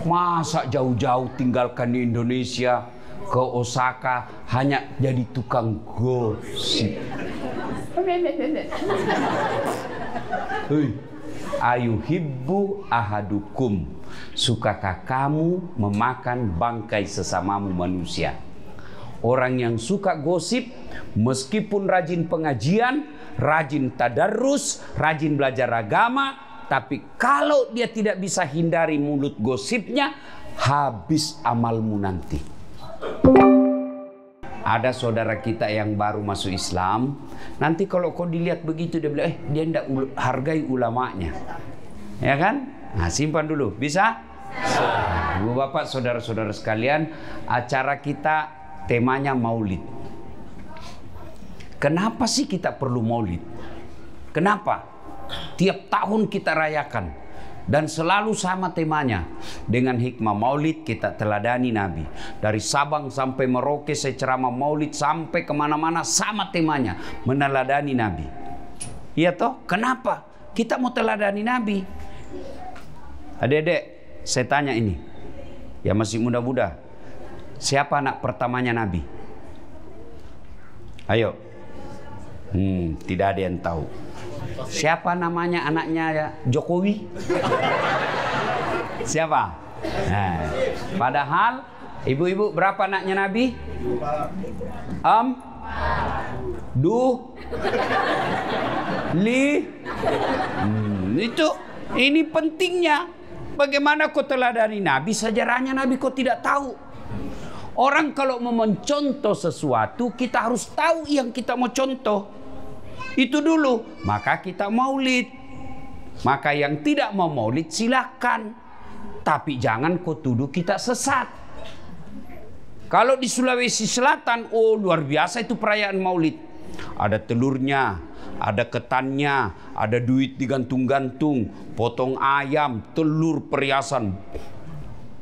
Masa jauh-jauh tinggalkan di Indonesia ke Osaka hanya jadi tukang gosip. Hei, ayuhibbu ahadukum, sukakah kamu memakan bangkai sesamamu manusia? Orang yang suka gosip, meskipun rajin pengajian, rajin tadarrus, rajin belajar agama, tapi kalau dia tidak bisa hindari mulut gosipnya, habis amalmu nanti. Ada saudara kita yang baru masuk Islam, nanti kalau kau dilihat begitu dia bilang, dia tidak hargai ulamanya, ya kan? Nah, simpan dulu, bisa? Ibu bapak, saudara-saudara sekalian, acara kita temanya maulid. Kenapa sih kita perlu maulid? Kenapa? Tiap tahun kita rayakan. Dan selalu sama temanya. Dengan hikmah maulid kita teladani Nabi. Dari Sabang sampai Merauke saya ceramah maulid sampai kemana-mana sama temanya. Meneladani Nabi. Iya toh? Kenapa? Kita mau teladani Nabi. Adik-adik, saya tanya ini. Ya masih muda-muda. Siapa anak pertamanya Nabi? Ayo. Tidak ada yang tahu. Siapa namanya anaknya ya? Jokowi? Siapa? Nah, padahal ibu-ibu berapa anaknya Nabi? Itu ini pentingnya. Bagaimana kau teladani Nabi? Sejarahnya Nabi kau tidak tahu. Orang kalau mau mencontoh sesuatu, kita harus tahu yang kita mau contoh. Itu dulu, maka kita maulid. Maka yang tidak mau maulid silakan, tapi jangan kau tuduh kita sesat. Kalau di Sulawesi Selatan, oh luar biasa itu perayaan maulid. Ada telurnya, ada ketannya, ada duit digantung-gantung, potong ayam, telur, perhiasan.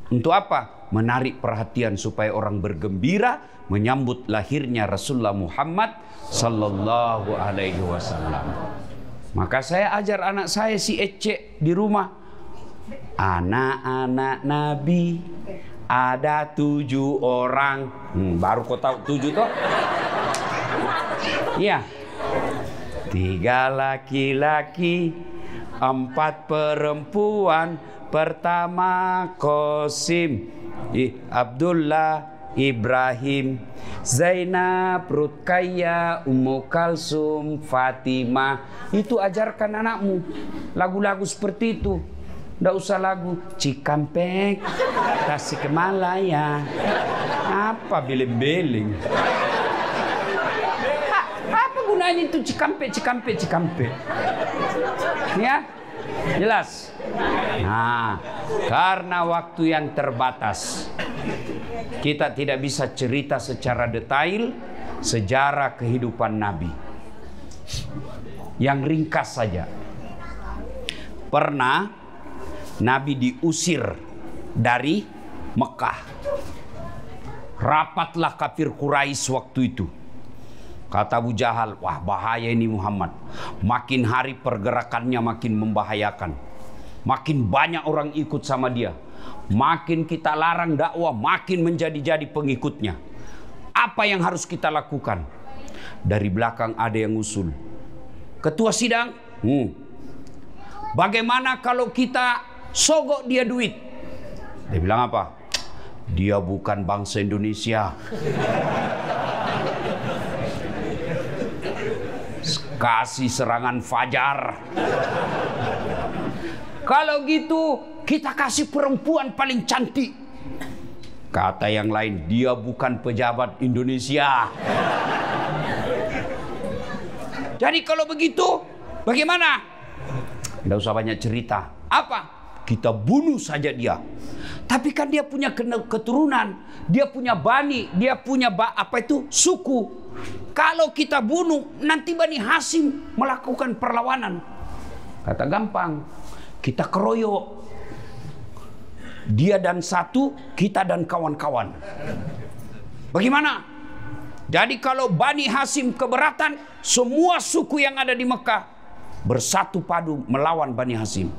Untuk apa? Menarik perhatian supaya orang bergembira menyambut lahirnya Rasulullah Muhammad sallallahu alaihi wasallam. Maka saya ajar anak saya si Ece di rumah. Anak-anak Nabi ada 7 orang. Baru kau tahu 7 toh? Iya. 3 laki-laki, 4 perempuan. Pertama Qasim, Abdullah, Ibrahim, Zainab, Ruqayyah, Ummu Kalsum, Fatimah. Itu ajarkan anakmu lagu-lagu seperti itu. Tidak usah lagu Cikampek, Tasikmalaya, apa beling-beling. Apa gunanya itu Cikampek? Ya, jelas. Nah, karena waktu yang terbatas, kita tidak bisa cerita secara detail sejarah kehidupan Nabi. Yang ringkas saja. Pernah Nabi diusir dari Mekah. Rapatlah kafir Quraisy waktu itu. Kata Abu Jahal, wah bahaya ini Muhammad. Makin hari pergerakannya makin membahayakan. Makin banyak orang ikut sama dia. Makin kita larang dakwah, makin menjadi-jadi pengikutnya. Apa yang harus kita lakukan? Dari belakang ada yang usul. Ketua sidang, bagaimana kalau kita sogok dia duit? Dia bilang apa? Dia bukan bangsa Indonesia. Kasih serangan fajar. Kalau gitu kita kasih perempuan paling cantik. Kata yang lain, dia bukan pejabat Indonesia. Jadi kalau begitu bagaimana? Tidak usah banyak cerita. Apa? Kita bunuh saja dia. Tapi kan dia punya keturunan, dia punya bani, dia punya suku. Kalau kita bunuh, nanti Bani Hasyim melakukan perlawanan. Kata gampang, kita keroyok. Dia dan satu, kita dan kawan-kawan. Bagaimana? Jadi kalau Bani Hasyim keberatan, semua suku yang ada di Mekah bersatu padu melawan Bani Hasyim.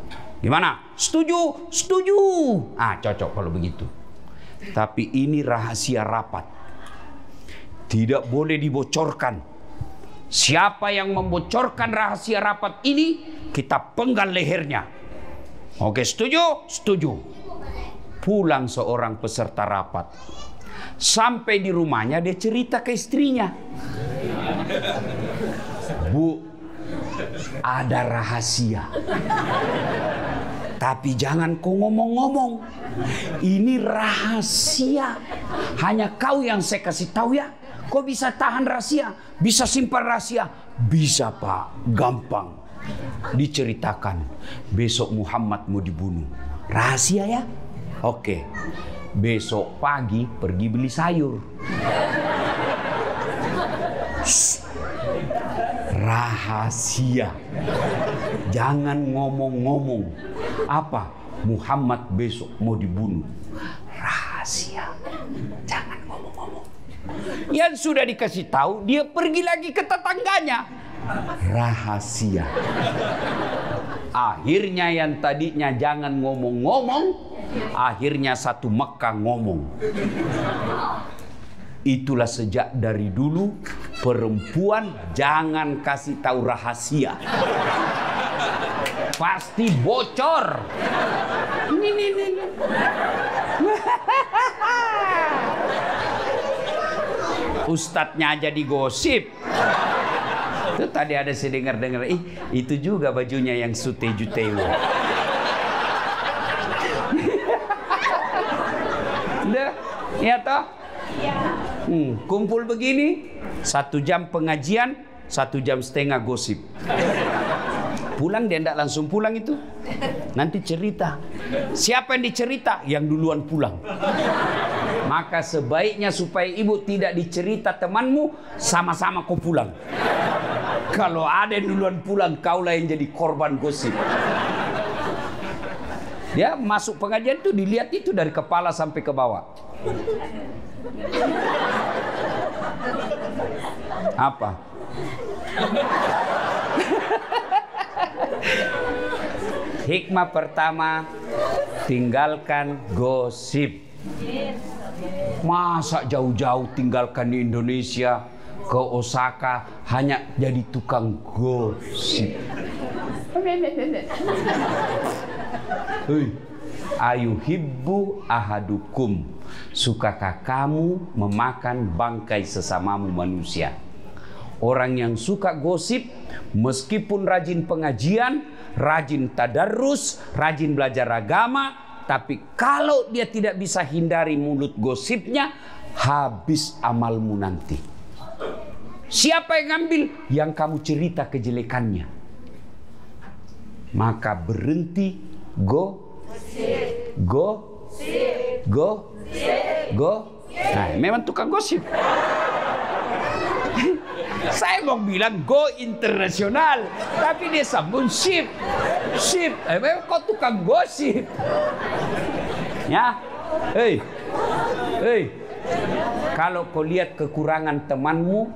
Gimana? Setuju? Setuju. Ah, cocok kalau begitu. Tapi ini rahasia rapat. Tidak boleh dibocorkan. Siapa yang membocorkan rahasia rapat ini, kita penggal lehernya. Oke, setuju? Setuju. Pulang seorang peserta rapat. Sampai di rumahnya dia cerita ke istrinya. Bu, ada rahasia. Tapi jangan kau ngomong-ngomong. Ini rahasia. Hanya kau yang saya kasih tahu ya. Kau bisa tahan rahasia, bisa simpan rahasia. Bisa Pak, gampang. Diceritakan. Besok Muhammad mau dibunuh. Rahasia ya? Oke. Besok pagi pergi beli sayur. Rahasia. Jangan ngomong-ngomong. Apa? Muhammad besok mau dibunuh. Rahasia. Jangan ngomong-ngomong. Yang sudah dikasih tahu, dia pergi lagi ke tetangganya. Rahasia. Akhirnya yang tadinya jangan ngomong-ngomong, akhirnya satu Mekah ngomong. Itulah sejak dari dulu perempuan jangan kasih tahu rahasia. Pasti bocor. Ini. Ustadznya aja digosip. Itu tadi ada saya dengar-dengar, itu juga bajunya yang sute-jute. Udah, ya toh? Kumpul begini, 1 jam pengajian, 1,5 jam gosip. Pulang dia tidak langsung pulang itu. Nanti cerita. Siapa yang dicerita? Yang duluan pulang. Maka sebaiknya supaya ibu tidak dicerita temanmu, sama-sama kau pulang. Kalau ada yang duluan pulang, kaulah yang jadi korban gosip. Dia masuk pengajian itu dilihat itu dari kepala sampai ke bawah. Apa? Hikmah pertama, tinggalkan gosip. Masa jauh-jauh tinggalkan di Indonesia ke Osaka hanya jadi tukang gosip. Hei, ayuhibbu ahadukum, sukakah kamu memakan bangkai sesamamu manusia? Orang yang suka gosip, meskipun rajin pengajian, rajin tadarrus, rajin belajar agama, tapi kalau dia tidak bisa hindari mulut gosipnya, habis amalmu nanti. Siapa yang ngambil? Yang kamu cerita kejelekannya. Maka berhenti go. Nah, memang tukang gosip. Saya mau bilang go internasional, tapi dia sambung ship. Memang kau tukang gosip. Ya, hei. Kalau kau lihat kekurangan temanmu,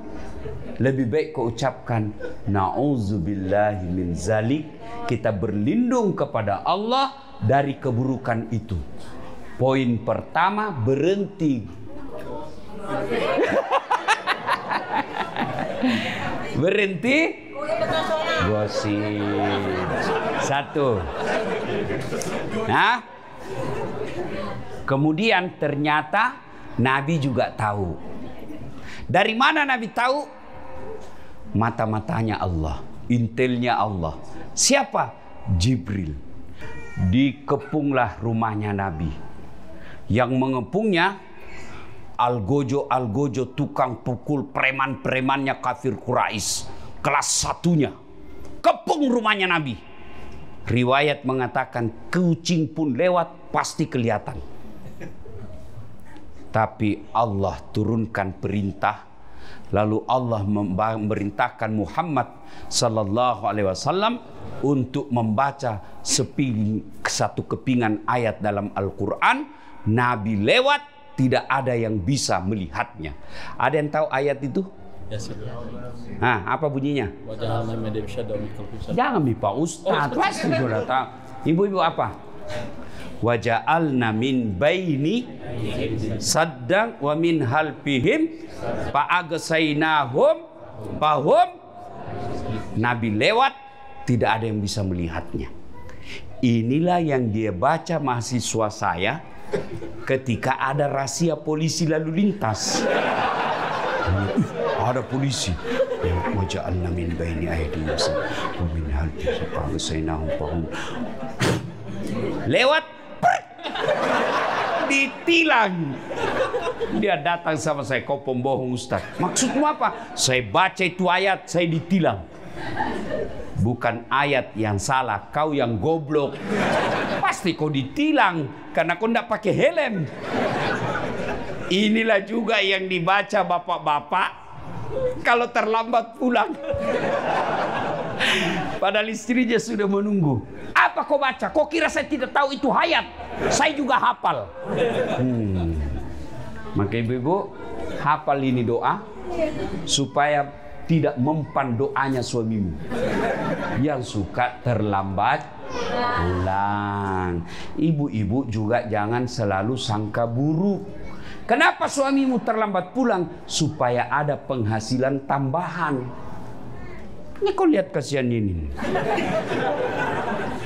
lebih baik kau ucapkan na'udzubillahi min zalik. Kita berlindung kepada Allah dari keburukan itu. Poin pertama, berhenti. Berhenti gosip. 1. Nah, kemudian ternyata Nabi juga tahu. Dari mana Nabi tahu? Mata-matanya Allah, intelnya Allah. Siapa? Jibril. Dikepunglah rumahnya Nabi. Yang mengepungnya Algojo tukang pukul preman-premannya kafir Quraisy kelas 1-nya. Kepung rumahnya Nabi. Riwayat mengatakan kucing pun lewat pasti kelihatan. Tapi Allah turunkan perintah, lalu Allah memerintahkan Muhammad sallallahu alaihi wasallam untuk membaca satu kepingan ayat dalam Al-Quran. Nabi lewat, tidak ada yang bisa melihatnya. Ada yang tahu ayat itu? Nah, apa bunyinya? Jangan nih Pak Ustaz, pasti sudah tahu. Ibu-ibu apa? Waja'alna min baini saddang wa min halfihim fa'agsaynahum fahum. Nabi lewat, tidak ada yang bisa melihatnya. Inilah yang dia baca mahasiswa saya ketika ada razia polisi lalu lintas. Ada polisi. Waja'alna min baini aydihim wa min halfihim fa'agsaynahum fahum. Lewat, ditilang. Dia datang sama saya, kau pembohong Ustaz. Maksudmu apa? Saya baca itu ayat, saya ditilang. Bukan ayat yang salah, kau yang goblok. Pasti kau ditilang karena kau tidak pakai helm. Inilah juga yang dibaca bapak-bapak kalau terlambat pulang. Padahal istrinya sudah menunggu. Apa kau baca? Kau kira saya tidak tahu itu ayat? Saya juga hafal. Maka ibu-ibu, hafal ini doa supaya tidak mempan doanya suamimu yang suka terlambat pulang. Ibu-ibu juga jangan selalu sangka buruk. Kenapa suamimu terlambat pulang? Supaya ada penghasilan tambahan. Ini kau lihat kasihan ini.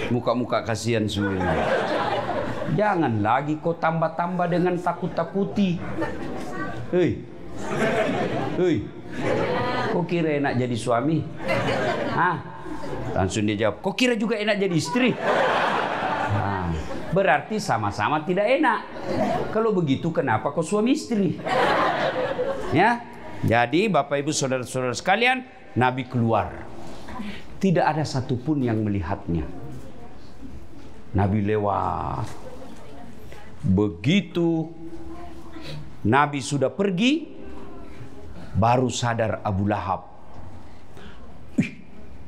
Muka-muka kasihan semua ini. Jangan lagi kau tambah-tambah dengan takut-takuti. Hei, hei, kau kira enak jadi suami? Hah? Langsung dia jawab, kau kira juga enak jadi istri? Nah, berarti sama-sama tidak enak. Kalau begitu kenapa kau suami istri? Ya, jadi Bapak Ibu saudara-saudara sekalian, Nabi keluar. Tidak ada satupun yang melihatnya. Nabi lewat. Begitu Nabi sudah pergi, baru sadar Abu Lahab.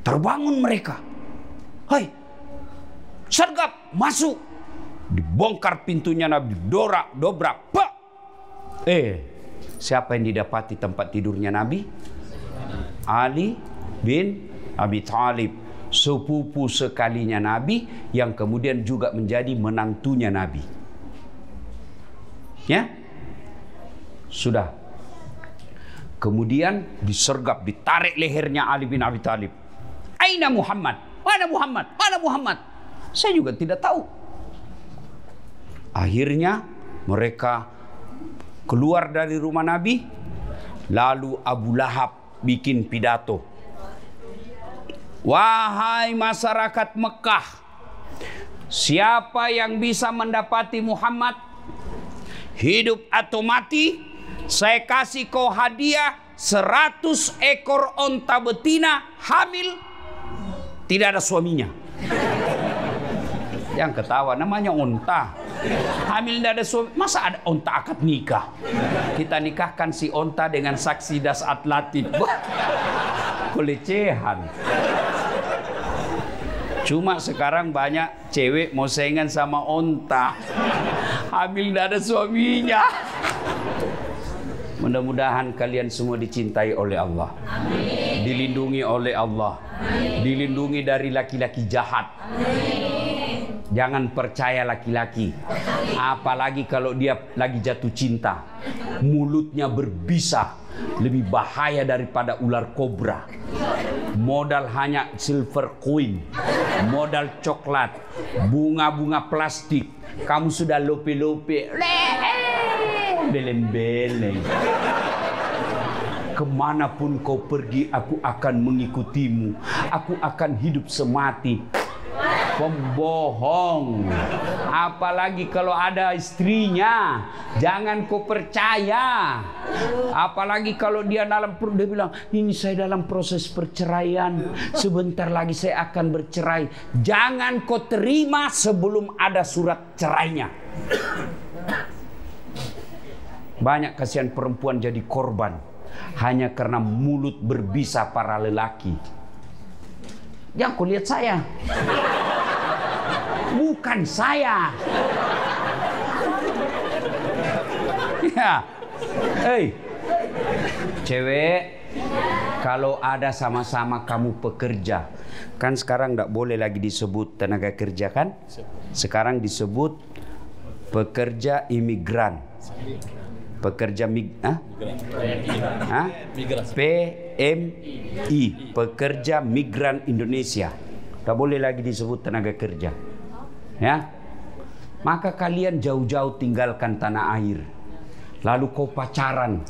Terbangun mereka. Hai, sergap, masuk. Dibongkar pintunya Nabi, dobrak. Pak. Siapa yang didapati tempat tidurnya Nabi? Ali bin Abi Thalib, sepupu sekalinya Nabi, yang kemudian juga menjadi menantunya Nabi. Ya, sudah. Kemudian disergap, ditarik lehernya Ali bin Abi Thalib. Aina Muhammad? Mana Muhammad? Mana Muhammad? Saya juga tidak tahu. Akhirnya mereka keluar dari rumah Nabi. Lalu Abu Lahab bikin pidato. Wahai masyarakat Mekah, siapa yang bisa mendapati Muhammad, hidup atau mati, saya kasih kau hadiah 100 ekor onta betina hamil, tidak ada suaminya. Yang ketawa namanya onta, hamil tidak ada suami. Masa ada onta akad nikah? Kita nikahkan si onta dengan saksi das atlatif. Pelecehan. Cuma sekarang banyak cewek mau saingan sama onta, hamil tidak ada suaminya. Mudah-mudahan kalian semua dicintai oleh Allah. Amin. Dilindungi oleh Allah. Amin. Dilindungi dari laki-laki jahat. Amin. Jangan percaya laki-laki. Apalagi kalau dia lagi jatuh cinta. Mulutnya berbisa. Lebih bahaya daripada ular kobra. Modal hanya silver coin. Modal coklat. Bunga-bunga plastik. Kamu sudah lope-lope. Beleng-beleng. Kemanapun kau pergi, aku akan mengikutimu. Aku akan hidup semati. Pembohong. Apalagi kalau ada istrinya, jangan kau percaya. Apalagi kalau dia dalam, dia bilang, ini saya dalam proses perceraian, sebentar lagi saya akan bercerai. Jangan kau terima sebelum ada surat cerainya. Banyak kasihan perempuan jadi korban hanya karena mulut berbisa para lelaki. Jangan kau lihat saya. Bukan saya. Ya. Hei. Cewek, kalau ada sama-sama kamu pekerja, Kan sekarang tidak boleh lagi disebut tenaga kerja kan? Sekarang disebut pekerja imigran. Pekerja PMI, pekerja migran Indonesia. Tak boleh lagi disebut tenaga kerja. Ya. Maka kalian jauh-jauh tinggalkan tanah air. Lalu kau pacaran.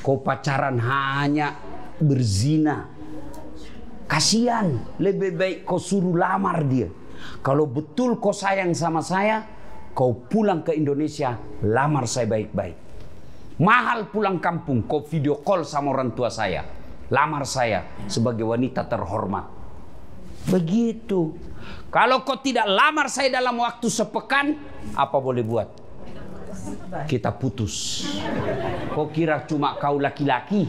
Kau pacaran hanya berzina. Kasihan, lebih baik kau suruh lamar dia. Kalau betul kau sayang sama saya, kau pulang ke Indonesia, lamar saya baik-baik. Mahal pulang kampung, kau video call sama orang tua saya. Lamar saya sebagai wanita terhormat. Begitu. Kalau kau tidak lamar saya dalam waktu sepekan, apa boleh buat? Kita putus. Kau kira cuma kau laki-laki?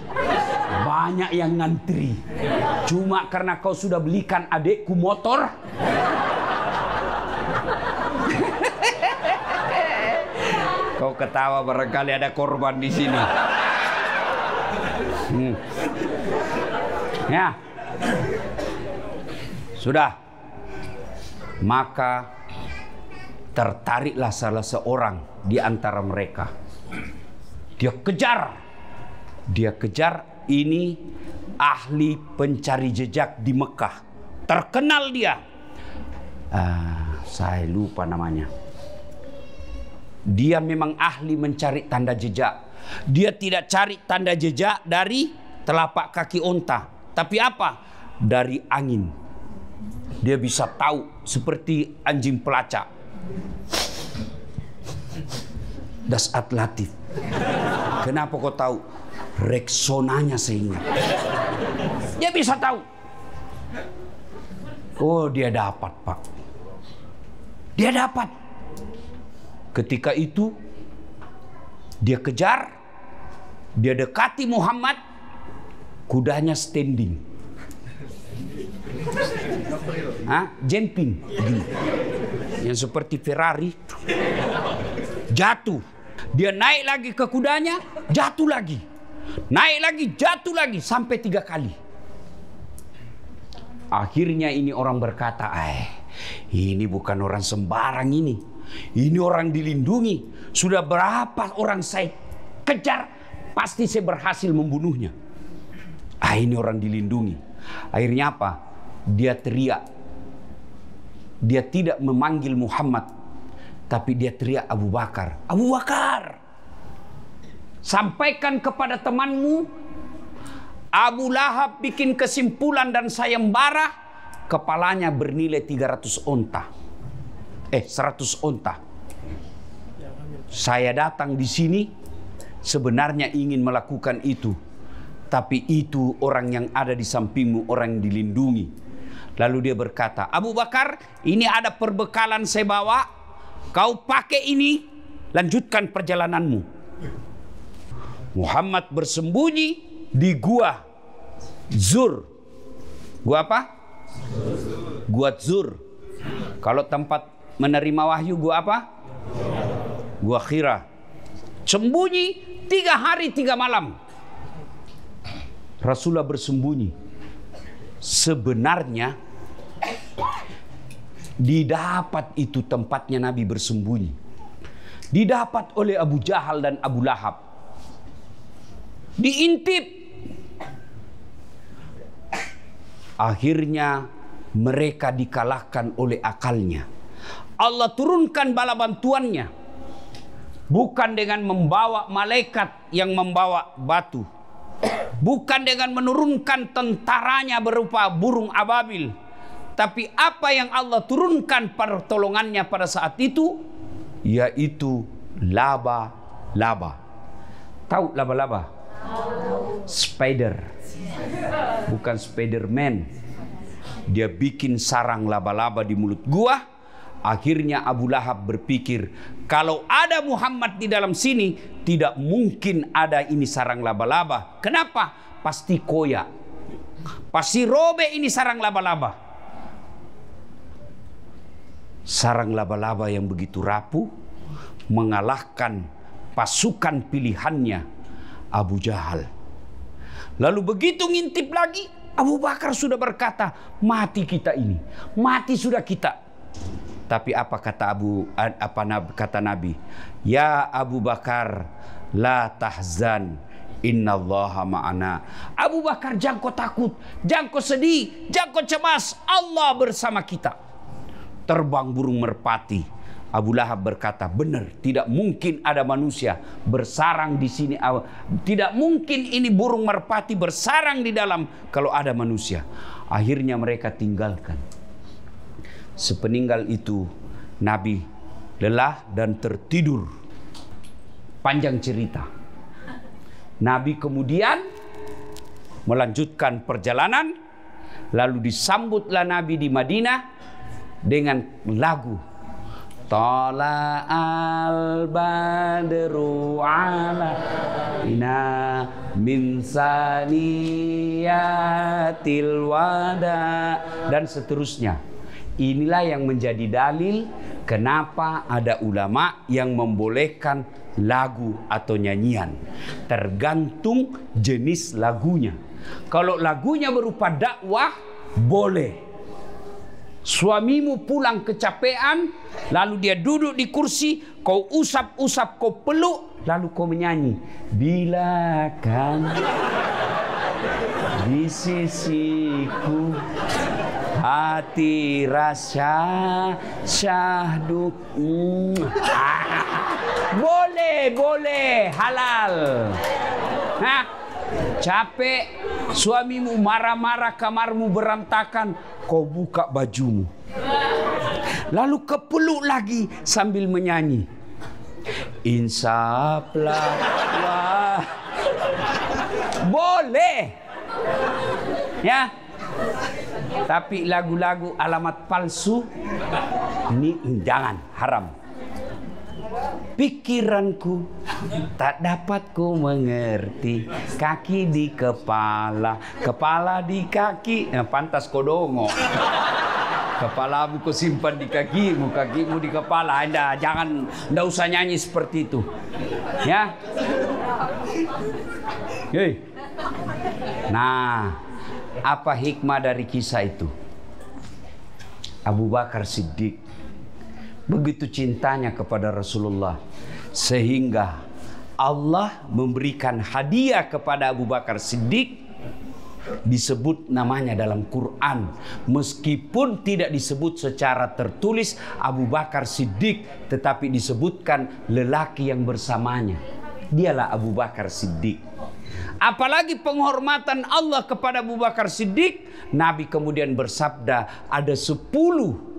Banyak yang ngantri. Cuma karena kau sudah belikan adekku motor. Kau ketawa, barangkali ada korban di sini. Ya. Sudah. Maka tertariklah salah seorang di antara mereka. Dia kejar ini ahli pencari jejak di Mekah. Terkenal dia. Saya lupa namanya. Dia memang ahli mencari tanda jejak. Dia tidak cari tanda jejak dari telapak kaki onta. Tapi apa? Dari angin. Dia bisa tahu seperti anjing pelacak. Dasat Latif. Kenapa kau tahu? Reksonanya saya ingat. Dia bisa tahu. Oh, dia dapat, Pak. Dia dapat. Ketika itu dia kejar, dia dekati Muhammad, kudanya standing, jumping, yang seperti Ferrari. Jatuh, dia naik lagi ke kudanya, jatuh lagi, naik lagi, jatuh lagi, sampai 3 kali. Akhirnya ini orang berkata, ini bukan orang sembarang ini. Ini orang dilindungi. Sudah berapa orang saya kejar, pasti saya berhasil membunuhnya. Ini orang dilindungi. Akhirnya apa? Dia teriak. Dia tidak memanggil Muhammad, tapi dia teriak Abu Bakar. Abu Bakar, sampaikan kepada temanmu, Abu Lahab bikin kesimpulan dan sayembara, kepalanya bernilai 300 onta. 100 onta. Saya datang di sini sebenarnya ingin melakukan itu. Tapi itu orang yang ada di sampingmu, orang yang dilindungi. Lalu dia berkata, Abu Bakar, ini ada perbekalan saya bawa. Kau pakai ini, lanjutkan perjalananmu. Muhammad bersembunyi di gua Zur. Gua apa? Gua Zur. Kalau tempat menerima wahyu, gua apa? Gua Hira. Sembunyi 3 hari 3 malam. Rasulullah bersembunyi. Sebenarnya didapat itu tempatnya Nabi bersembunyi. Didapat oleh Abu Jahal dan Abu Lahab. Diintip. Akhirnya mereka dikalahkan oleh akalnya. Allah turunkan bala bantuannya. Bukan dengan membawa malaikat yang membawa batu. Bukan dengan menurunkan tentaranya berupa burung ababil. Tapi apa yang Allah turunkan pertolongannya pada saat itu, yaitu laba-laba. Tahu laba-laba? Spider. Bukan Spiderman. Dia bikin sarang laba-laba di mulut gua. Akhirnya Abu Lahab berpikir, kalau ada Muhammad di dalam sini, tidak mungkin ada ini sarang laba-laba. Kenapa? Pasti koyak. Pasti robek ini sarang laba-laba. Sarang laba-laba yang begitu rapuh mengalahkan pasukan pilihannya Abu Jahal. Lalu begitu ngintip lagi, Abu Bakar sudah berkata, mati kita ini, mati sudah kita. Tapi apa kata Nabi? Ya Abu Bakar, la tahzan, innallaha ma'ana. Abu Bakar, jangan kau takut, jangan kau sedih, jangan kau cemas, Allah bersama kita. Terbang burung merpati. Abu Lahab berkata, benar, tidak mungkin ada manusia bersarang di sini. Tidak mungkin ini burung merpati bersarang di dalam kalau ada manusia. Akhirnya mereka tinggalkan. Sepeninggal itu Nabi lelah dan tertidur. Panjang cerita. Nabi kemudian melanjutkan perjalanan. Lalu disambutlah Nabi di Madinah dengan lagu. Tala al-badru alaina min saniyatil wada, dan seterusnya. Inilah yang menjadi dalil kenapa ada ulama yang membolehkan lagu atau nyanyian. Tergantung jenis lagunya. Kalau lagunya berupa dakwah, boleh. Suamimu pulang kecapean, lalu dia duduk di kursi, kau usap-usap, kau peluk, lalu kau menyanyi. Bila kan di sisiku hati rasa syahdu. Boleh, halal. Hah? Capek, suamimu marah-marah, kamarmu berantakan, kau buka bajumu, lalu kepeluk lagi sambil menyanyi. Insaplah, wah. Boleh, ya. Tapi lagu-lagu alamat palsu ini jangan, haram. Pikiranku tak dapat ku mengerti, kaki di kepala, kepala di kaki. Nah, pantas kodongo. Kepalamu ku simpan di kakimu, kakimu di kepala. Anda jangan, ndak usah nyanyi seperti itu. Ya. Hei. Nah, apa hikmah dari kisah itu? Abu Bakar Siddiq begitu cintanya kepada Rasulullah, sehingga Allah memberikan hadiah kepada Abu Bakar Siddiq. Disebut namanya dalam Quran, meskipun tidak disebut secara tertulis Abu Bakar Siddiq, tetapi disebutkan lelaki yang bersamanya. Dialah Abu Bakar Siddiq. Apalagi penghormatan Allah kepada Abu Bakar Siddiq, Nabi kemudian bersabda, ada 10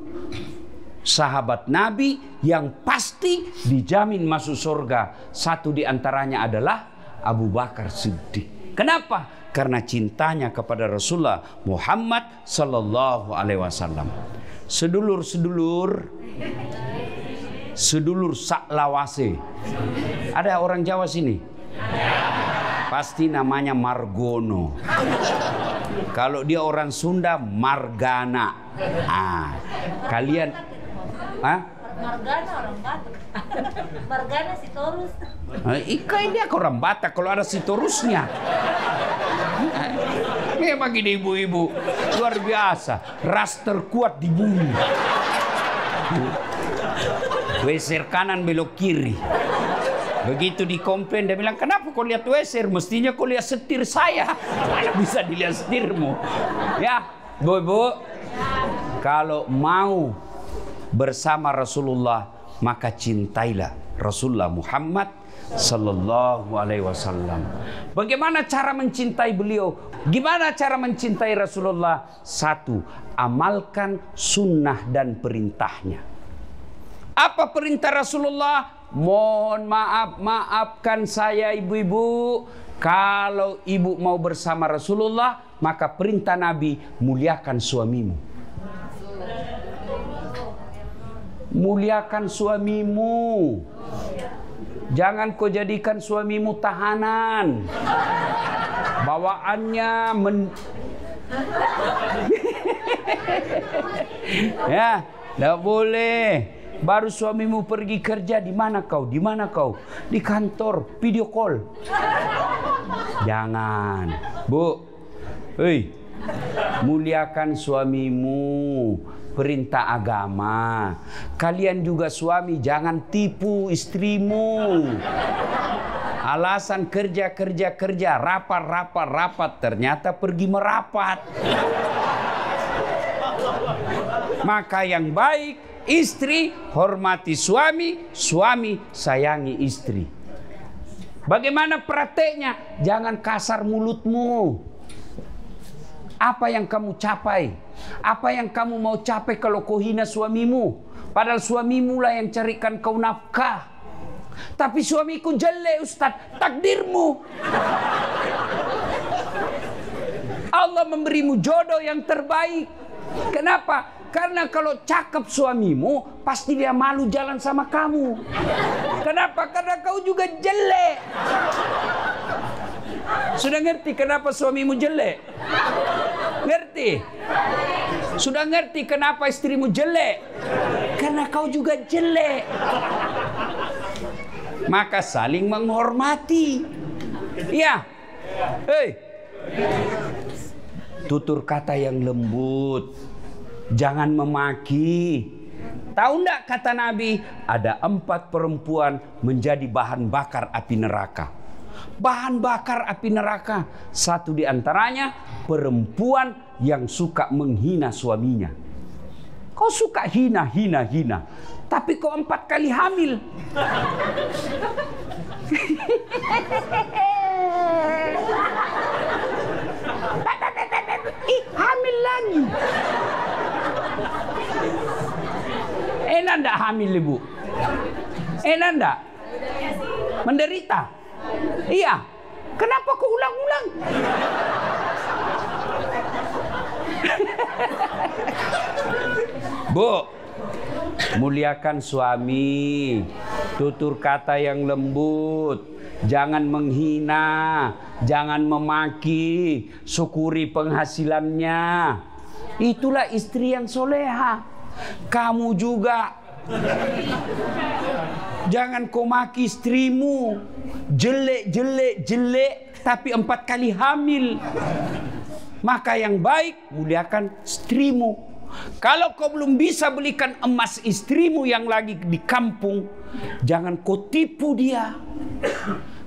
sahabat Nabi yang pasti dijamin masuk surga. Satu di antaranya adalah Abu Bakar Siddiq. Kenapa? Karena cintanya kepada Rasulullah Muhammad sallallahu alaihi wasallam. Sedulur saklawase. Ada orang Jawa sini? Pasti namanya Margono. Kalau dia orang Sunda, Margana. Kalian Margana orang Batak. Margana Sitorus. Ikai dia orang Batak kalau ada Sitorusnya. Ini bagi ibu-ibu luar biasa, ras terkuat di bumi. Weser kanan belok kiri. Begitu dikomplain, dia bilang, kenapa kau lihat weser? Mestinya kau lihat setir saya. Mana bisa dilihat setirmu? Ya, bu-bu, kalau mau bersama Rasulullah, maka cintailah Rasulullah Muhammad sallallahu alaihi wasallam. Bagaimana cara mencintai beliau? Gimana cara mencintai Rasulullah? Satu, amalkan sunnah dan perintahnya. Apa perintah Rasulullah? Mohon maaf, maafkan saya ibu-ibu. Kalau ibu mau bersama Rasulullah, maka perintah Nabi, muliakan suamimu. Muliakan suamimu. Jangan kau jadikan suamimu tahanan. Bawaannya ya, tidak boleh. Baru suamimu pergi kerja, di mana kau? Di mana kau? Di kantor, video call. Jangan, Bu. Hei, Muliakan suamimu, perintah agama. Kalian juga suami jangan tipu istrimu. Alasan kerja, rapat, ternyata pergi merapat. Maka yang baik, istri hormati suami, suami sayangi istri. Bagaimana prakteknya? Jangan kasar mulutmu. Apa yang kamu capai? Apa yang kamu mau capai kalau kau hina suamimu? Padahal suamimu lah yang carikan kau nafkah. Tapi suamiku jelek, Ustaz. Takdirmu. Allah memberimu jodoh yang terbaik. Kenapa? Karena kalau cakep suamimu, pasti dia malu jalan sama kamu. Kenapa? Karena kau juga jelek. Sudah ngerti kenapa suamimu jelek? Ngerti? Sudah ngerti kenapa istrimu jelek? Karena kau juga jelek. Maka saling menghormati. Ya. Hei. Tutur kata yang lembut. Jangan memaki. Tahu enggak kata Nabi? Ada 4 perempuan menjadi bahan bakar api neraka. Bahan bakar api neraka. Satu di antaranya perempuan yang suka menghina suaminya. Kau suka hina. Tapi kau 4 kali hamil. Hamil lagi. Enak enggak hamil, Ibu? Enak enggak? Menderita? Iya. Kenapa kau ulang-ulang? Bu, muliakan suami, tutur kata yang lembut, jangan menghina, jangan memaki, syukuri penghasilannya. Itulah istri yang soleha. Kamu juga jangan kau maki istrimu, jelek, tapi 4 kali hamil. Maka yang baik, muliakan istrimu. Kalau kau belum bisa belikan emas istrimu yang lagi di kampung, jangan kau tipu dia.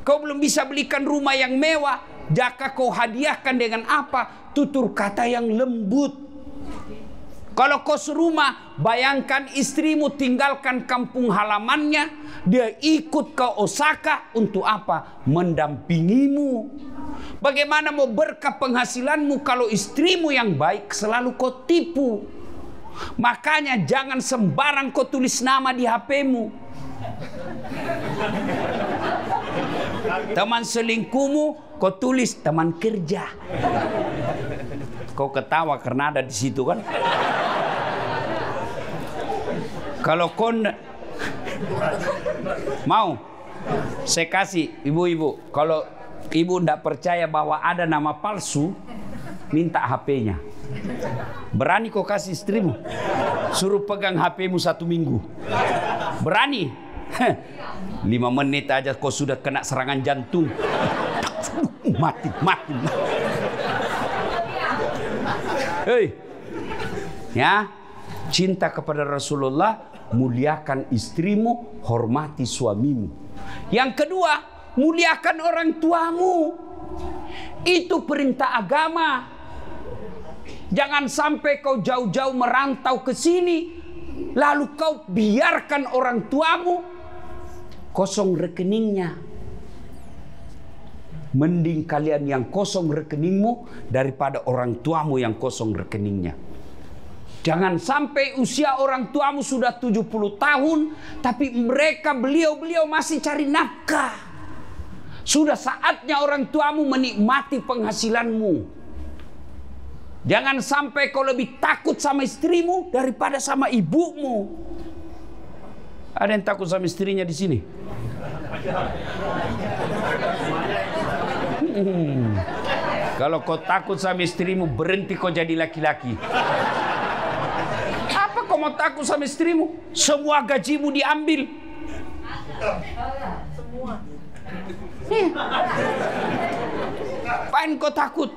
Kau belum bisa belikan rumah yang mewah, jaka kau hadiahkan dengan apa? Tutur kata yang lembut. Kalau kau serumah, bayangkan istrimu tinggalkan kampung halamannya, dia ikut ke Osaka untuk apa? Mendampingimu. Bagaimana mau berkah penghasilanmu kalau istrimu yang baik selalu kau tipu? Makanya jangan sembarang kau tulis nama di HP-mu. Teman selingkuhmu kau tulis teman kerja. Kau ketawa karena ada di situ kan? Kalau kau mau, saya kasih ibu-ibu. Kalau ibu tidak percaya bahwa ada nama palsu, minta HP-nya. Berani kau kasih istrimu? Suruh pegang HP-mu 1 minggu. Berani? 5 menit aja kau sudah kena serangan jantung. Mati. Hei, ya, cinta kepada Rasulullah, muliakan istrimu, hormati suamimu. Yang kedua, muliakan orang tuamu. Itu perintah agama. Jangan sampai kau jauh-jauh merantau ke sini, lalu kau biarkan orang tuamu kosong rekeningnya. Mending kalian yang kosong rekeningmu daripada orang tuamu yang kosong rekeningnya. Jangan sampai usia orang tuamu sudah 70 tahun, tapi beliau masih cari nafkah. Sudah saatnya orang tuamu menikmati penghasilanmu. Jangan sampai kau lebih takut sama istrimu daripada sama ibumu. Ada yang takut sama istrinya di sini? Kalau kau takut sama istrimu, berhenti kau jadi laki-laki. Apa kau mau takut sama istrimu? Semua gajimu diambil. Semua. Apain kau takut?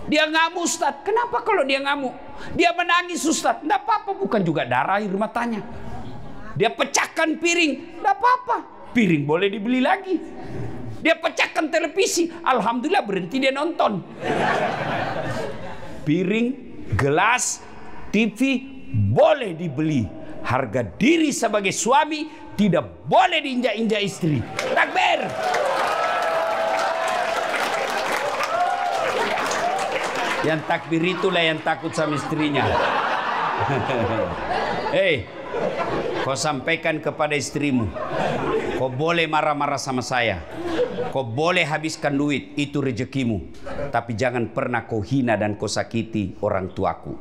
Dia ngamuk Ustaz. Kenapa kalau dia ngamuk? Dia menangis Ustaz. Tidak apa-apa, bukan juga darah air matanya. Dia pecahkan piring. Tidak apa-apa, piring boleh dibeli lagi. Dia pecahkan televisi. Alhamdulillah berhenti dia nonton. Piring, gelas, TV boleh dibeli. Harga diri sebagai suami tidak boleh diinjak-injak istri. Takbir. Yang takbir itulah yang takut sama istrinya. Hei, kau sampaikan kepada istrimu, kau boleh marah-marah sama saya, kau boleh habiskan duit, itu rezekimu, tapi jangan pernah kau hina dan kau sakiti orang tuaku.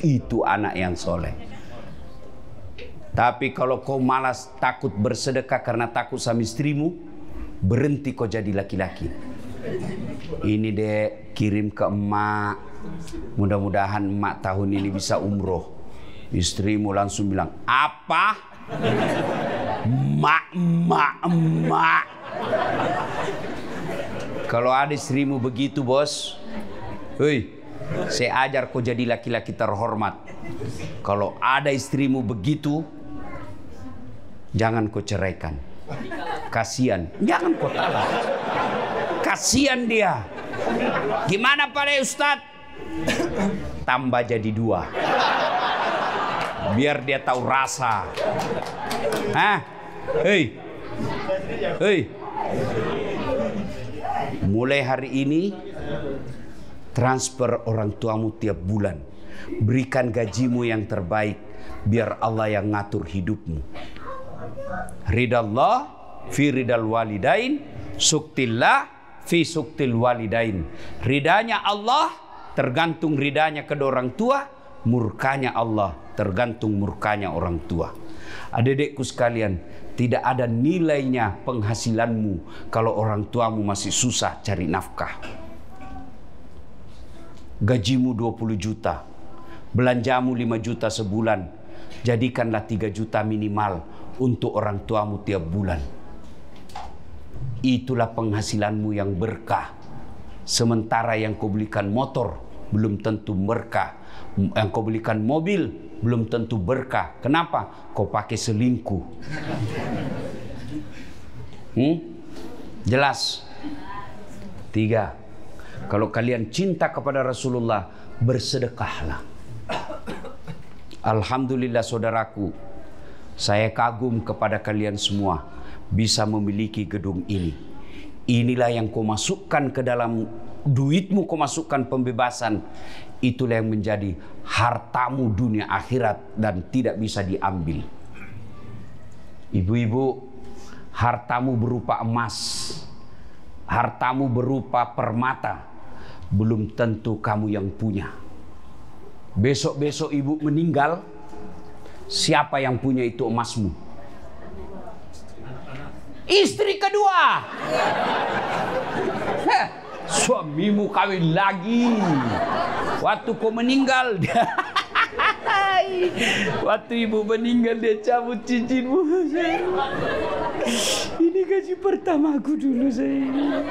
Itu anak yang soleh. Tapi kalau kau malas takut bersedekah karena takut sama istrimu, berhenti kau jadi laki-laki. Ini deh kirim ke emak. Mudah-mudahan emak tahun ini bisa umroh. Istrimu langsung bilang, apa? Emak. Kalau ada istrimu begitu bos, hei, saya ajar kau jadi laki-laki terhormat. Kalau ada istrimu begitu, jangan kau ceraikan. Kasihan, jangan kau talak. Kasihan dia. Gimana Pak Ustadz? Tambah jadi 2. Biar dia tahu rasa. Hah? Hei. Mulai hari ini transfer orang tuamu tiap bulan. Berikan gajimu yang terbaik, biar Allah yang ngatur hidupmu. Ridallah fi ridal walidain, suktillah fi suktil walidain. Ridanya Allah tergantung ridanya kedua orang tua, murkanya Allah tergantung murkanya orang tua. Adik-adikku sekalian, tidak ada nilainya penghasilanmu kalau orang tuamu masih susah cari nafkah. Gajimu 20 juta, belanjamu 5 juta sebulan, jadikanlah 3 juta minimal untuk orang tuamu tiap bulan. Itulah penghasilanmu yang berkah. Sementara yang kau belikan motor belum tentu berkah, yang kau belikan mobil belum tentu berkah. Kenapa? Kau pakai selingkuh. Jelas? 3. Kalau kalian cinta kepada Rasulullah, bersedekahlah. Alhamdulillah saudaraku, saya kagum kepada kalian semua bisa memiliki gedung ini. Inilah yang kau masukkan ke dalam duitmu, kau masukkan pembebasan. Itulah yang menjadi hartamu dunia akhirat dan tidak bisa diambil. Ibu-ibu, hartamu berupa emas, hartamu berupa permata, belum tentu kamu yang punya. Besok-besok ibu meninggal, siapa yang punya itu emasmu? Istri kedua. Suamimu kawin lagi. Waktu kau meninggal, waktu ibu meninggal dia cabut cincinmu. Ini gaji pertamaku dulu sayang.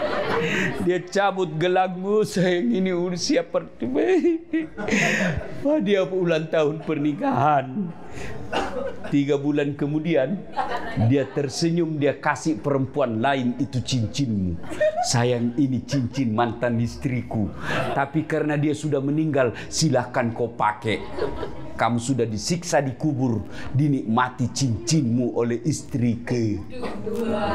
Dia cabut gelangmu sayang, ini usia pertama. Wah, dia ulang tahun pernikahan. 3 bulan kemudian dia tersenyum, dia kasih perempuan lain itu cincinmu. Sayang, ini cincin mantan istriku, tapi karena dia sudah meninggal, silahkan kau pakai. Kamu sudah disiksa di kubur, dinikmati cincinmu oleh istri kedua.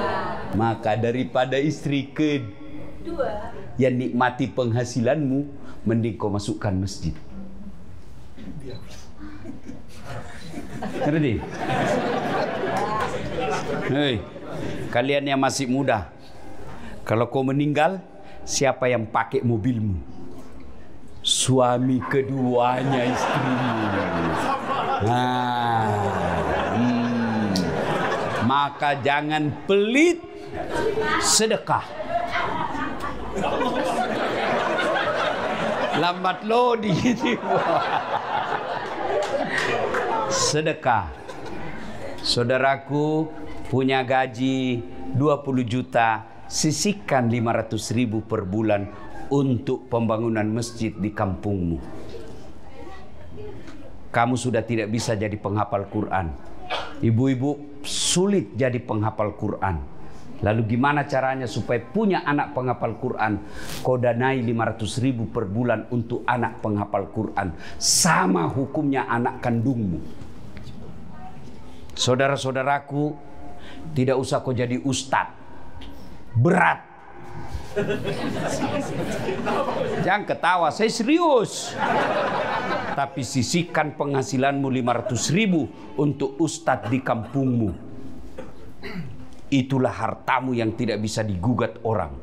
Maka daripada istri kedua yang nikmati penghasilanmu, mending kau masukkan masjid. Ngerti? Hei, kalian yang masih muda, kalau kau meninggal, siapa yang pakai mobilmu? Suami keduanya istrimu. Maka jangan pelit sedekah. Lambat lo di sedekah. Saudaraku punya gaji 20 juta, sisihkan 500.000 per bulan untuk pembangunan masjid di kampungmu. Kamu sudah tidak bisa jadi penghafal Quran. Ibu-ibu sulit jadi penghafal Quran. Lalu gimana caranya supaya punya anak penghafal Quran? Kau danai 500.000 per bulan untuk anak penghafal Quran. Sama hukumnya anak kandungmu. Saudara-saudaraku, tidak usah kau jadi ustadz. Berat. Jangan ketawa, saya serius. Tapi sisihkan penghasilanmu 500.000 untuk ustadz di kampungmu. Itulah hartamu yang tidak bisa digugat orang.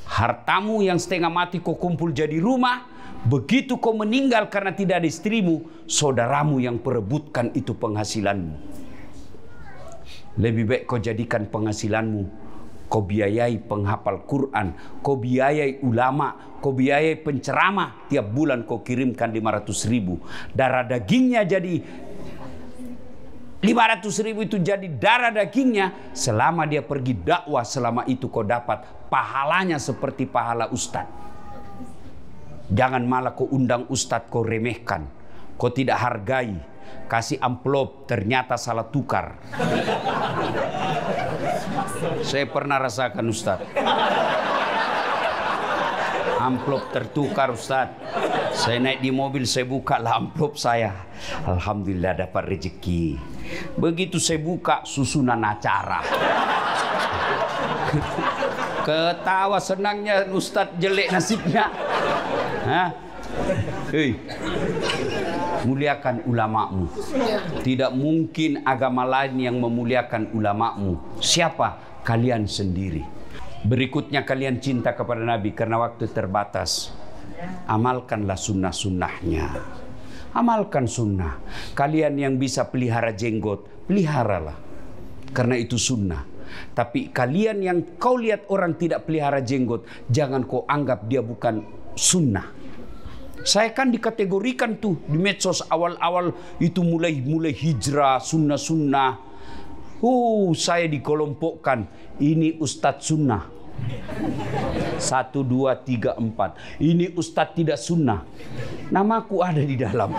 Hartamu yang setengah mati kau kumpul jadi rumah. Begitu kau meninggal karena tidak ada istrimu, saudaramu yang perebutkan itu penghasilanmu. Lebih baik kau jadikan penghasilanmu, kau biayai penghafal Quran, kau biayai ulama, kau biayai penceramah. Tiap bulan kau kirimkan 500.000. Darah dagingnya jadi 500.000 itu jadi darah dagingnya. Selama dia pergi dakwah, selama itu kau dapat pahalanya seperti pahala ustadz. Jangan malah kau undang ustadz, kau remehkan, kau tidak hargai. Kasih amplop, ternyata salah tukar. Saya pernah rasakan ustadz. Amplop tertukar ustadz. Saya naik di mobil, saya buka lah amplop saya. Alhamdulillah dapat rezeki. Begitu saya buka, susunan acara. Ketawa senangnya ustadz, jelek nasibnya. Hah? Hei, muliakan ulamamu. Tidak mungkin agama lain yang memuliakan ulamamu. Siapa? Kalian sendiri. Berikutnya kalian cinta kepada Nabi karena waktu terbatas. Amalkanlah sunnah-sunnahnya. Amalkan sunnah. Kalian yang bisa pelihara jenggot, peliharalah. Karena itu sunnah. Tapi kalian yang kau lihat orang tidak pelihara jenggot, jangan kau anggap dia bukan sunnah. Saya kan dikategorikan tuh di medsos awal-awal itu mulai hijrah, sunnah-sunnah. Saya dikelompokkan. Ini Ustadz sunnah. 1, 2, 3, 4. Ini Ustadz tidak sunnah. Namaku ada di dalam.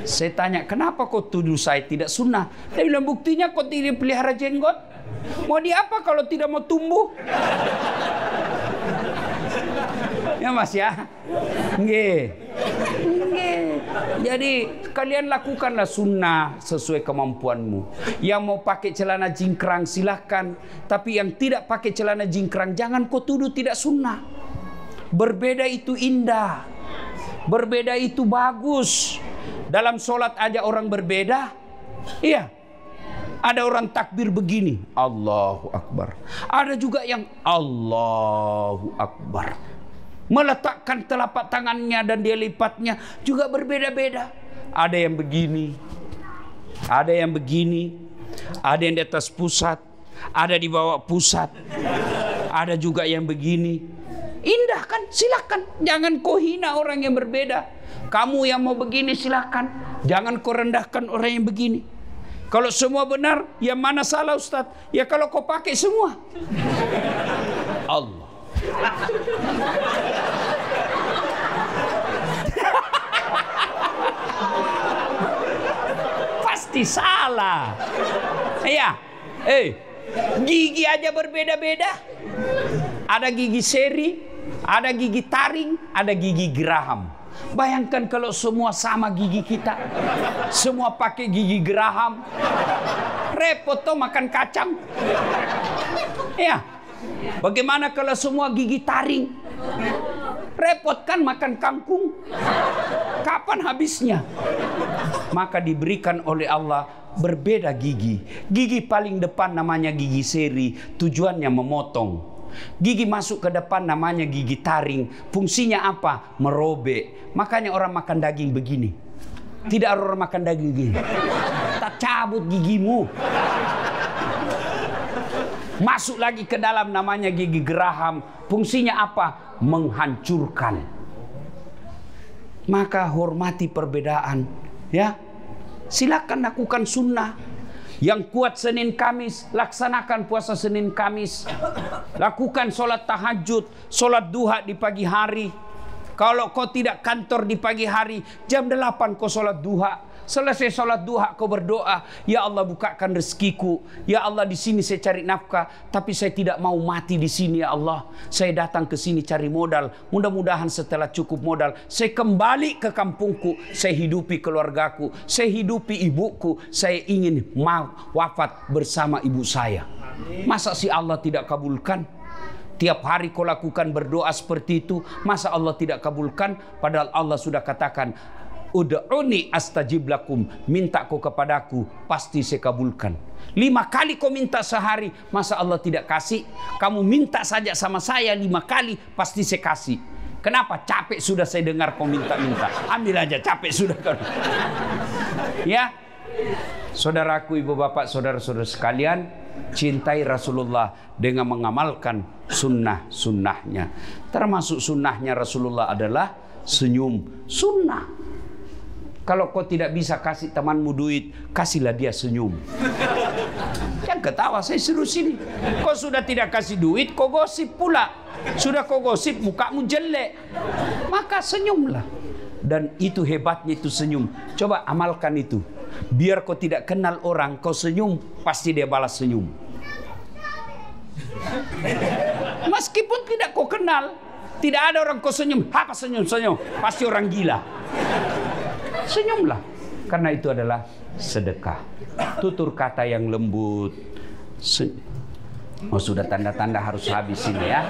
Saya tanya, kenapa kau tuduh saya tidak sunnah? Dia bilang, buktinya kau tidak pelihara jenggot. Mau diapa kalau tidak mau tumbuh? Ya mas ya. Nggih. Jadi kalian lakukanlah sunnah sesuai kemampuanmu. Yang mau pakai celana jingkrang silahkan. Tapi yang tidak pakai celana jingkrang jangan kau tuduh tidak sunnah. Berbeda itu indah. Berbeda itu bagus. Dalam sholat aja orang berbeda. Iya. Ada orang takbir begini, Allahu Akbar. Ada juga yang Allahu Akbar. Meletakkan telapak tangannya dan dia lipatnya juga berbeda-beda. Ada yang begini, ada yang begini, ada yang di atas pusat, ada di bawah pusat, ada juga yang begini. Indah kan? Silakan. Jangan kau hina orang yang berbeda. Kamu yang mau begini silakan. Jangan kau rendahkan orang yang begini. Kalau semua benar, yang mana salah Ustaz? Ya kalau kau pakai semua. Allah. Pasti salah. Ya, gigi aja berbeda-beda. Ada gigi seri, ada gigi taring, ada gigi geraham. Bayangkan kalau semua sama gigi kita, semua pakai gigi geraham, repot toh makan kacang. Ya, bagaimana kalau semua gigi taring? Repot kan makan kangkung. Kapan habisnya? Maka diberikan oleh Allah berbeda gigi. Gigi paling depan namanya gigi seri, tujuannya memotong. Gigi masuk ke depan namanya gigi taring. Fungsinya apa? Merobek. Makanya orang makan daging begini. Tidak orang makan daging begini. Tak cabut gigimu. Masuk lagi ke dalam namanya gigi geraham. Fungsinya apa? Menghancurkan. Maka hormati perbedaan. Ya, silakan lakukan sunnah. Yang kuat Senin Kamis, laksanakan puasa Senin Kamis. Lakukan sholat tahajud, sholat duha di pagi hari. Kalau kau tidak kantor di pagi hari, jam 8 kau sholat duha. Selesai sholat duha kau berdoa, ya Allah bukakan rezekiku, ya Allah di sini saya cari nafkah, tapi saya tidak mau mati di sini ya Allah. Saya datang ke sini cari modal, mudah-mudahan setelah cukup modal saya kembali ke kampungku, saya hidupi keluargaku, saya hidupi ibuku, saya ingin wafat bersama ibu saya. Masa si Allah tidak kabulkan? Tiap hari kau lakukan berdoa seperti itu, masa Allah tidak kabulkan? Padahal Allah sudah katakan, ud'uni astajib lakum, minta kau kepadaku pasti saya kabulkan. 5 kali kau minta sehari, masa Allah tidak kasih? Kamu minta saja sama saya 5 kali, pasti saya kasih. Kenapa? Capek sudah saya dengar kau minta-minta. Ambil aja, capek sudah kau. Ya, saudaraku, ibu bapak, saudara-saudara sekalian, cintai Rasulullah dengan mengamalkan sunnah-sunnahnya. Termasuk sunnahnya Rasulullah adalah senyum. Sunnah. Kalau kau tidak bisa kasih temanmu duit, kasihlah dia senyum. Yang ketawa, saya suruh sini. Kau sudah tidak kasih duit, kau gosip pula. Sudah kau gosip, mukamu jelek. Maka senyumlah. Dan itu hebatnya itu senyum. Coba amalkan itu. Biar kau tidak kenal orang, kau senyum, pasti dia balas senyum. Meskipun tidak kau kenal, tidak ada orang kau senyum. Apa senyum-senyum? Pasti orang gila. Senyumlah, karena itu adalah sedekah. Tutur kata yang lembut. Oh, sudah tanda-tanda harus habis ini ya.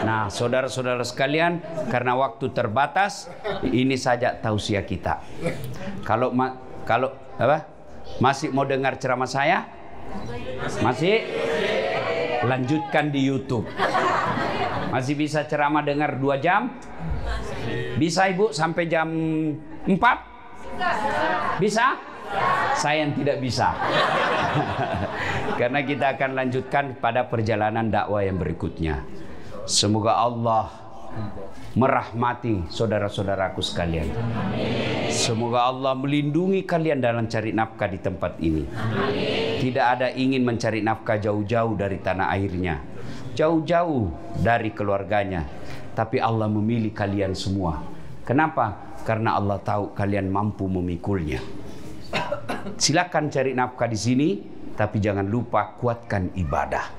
Nah, saudara-saudara sekalian, karena waktu terbatas, ini saja tausiah kita. Kalau masih mau dengar ceramah saya, masih lanjutkan di YouTube. Masih bisa ceramah dengar 2 jam? Bisa ibu sampai jam 4? Bisa? Saya yang tidak bisa. Karena kita akan lanjutkan pada perjalanan dakwah yang berikutnya. Semoga Allah merahmati saudara-saudaraku sekalian. Semoga Allah melindungi kalian dalam cari nafkah di tempat ini. Tidak ada ingin mencari nafkah jauh-jauh dari tanah airnya, jauh-jauh dari keluarganya. Tapi Allah memilih kalian semua. Kenapa? Karena Allah tahu kalian mampu memikulnya. Silakan cari nafkah di sini, tapi jangan lupa kuatkan ibadah.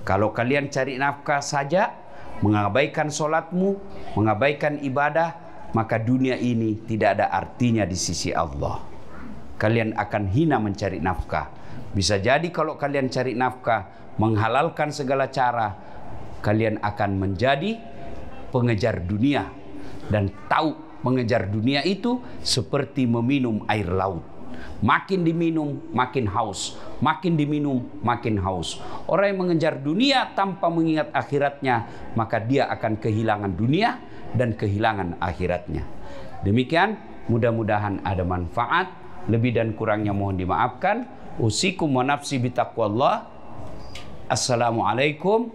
Kalau kalian cari nafkah saja, mengabaikan sholatmu, mengabaikan ibadah, maka dunia ini tidak ada artinya di sisi Allah. Kalian akan hina mencari nafkah. Bisa jadi kalau kalian cari nafkah, menghalalkan segala cara, kalian akan menjadi pengejar dunia. Dan tahu mengejar dunia itu seperti meminum air laut. Makin diminum, makin haus. Makin diminum, makin haus. Orang yang mengejar dunia tanpa mengingat akhiratnya, maka dia akan kehilangan dunia dan kehilangan akhiratnya. Demikian, mudah-mudahan ada manfaat. Lebih dan kurangnya mohon dimaafkan. Usikum wa nafsi bitaqwallah. Assalamualaikum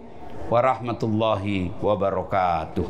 warahmatullahi wabarakatuh.